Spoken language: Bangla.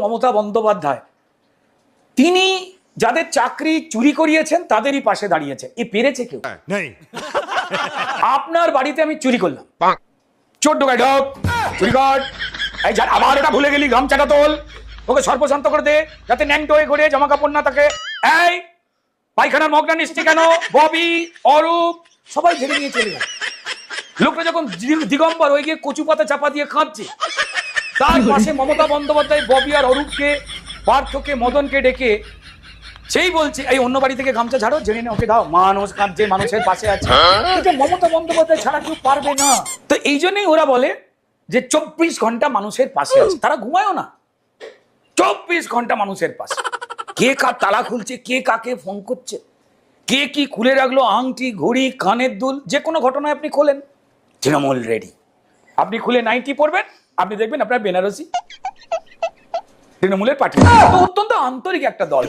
মমতা বন্দ্যোপাধ্যায়, তিনি যাদের চাকরি চুরি করিয়েছেন তাদেরই পাশে দাঁড়িয়েছে। এ পেরেছে কেউ? আপনার বাড়িতে আমি চুরি করলাম, চোর ঢোকায় ঢোক, চুরি কর, এই আবার ওটা ভুলে গেলি, গামছাটা তোল, ওকে সর্বশান্ত করে দে যাতে ন্যাংটো হয়ে ঘুরে জামা কাপড় না থাকে, এই পায়খানার মগটা নিচ্ছি কেন, ববি, অরূপ সবাই ধরে নিয়ে চলে গেল। লোকটা যখন দিগম্বর হয়ে গিয়ে কচু পাতা চাপা দিয়ে কাঁদছে, তার পাশে মমতা বন্দ্যোপাধ্যায় ববি আর অরূপকে, পার্থকে, মদনকে ডেকে সেই বলছে এই অন্য বাড়ি থেকে গামছা ঝাড়ো, জেনে না ওকে দাও, মানুষ কাঁদছে, মানুষের পাশে আছে। এটা মমতা বন্দ্যোপাধ্যায় ছাড়া কেউ পারবে না। তো এই জন্যই ওরা বলে যে 24 ঘন্টা মানুষের পাশে আছে। তারা ঘুমায়ও না, 24 ঘন্টা মানুষের পাশে। কে কার তালা খুলছে, কে কাকে ফোন করছে, কে কি খুলে রাখলো, আংটি, ঘড়ি, কানের দুল, যে কোনো ঘটনায় আপনি খোলেন, তৃণমূল রেডি। আপনি খুলে নাইটি পরবেন, আপনি দেখবেন আপনার বেনারসি তৃণমূলের পার্টি। অত্যন্ত আন্তরিক একটা দল।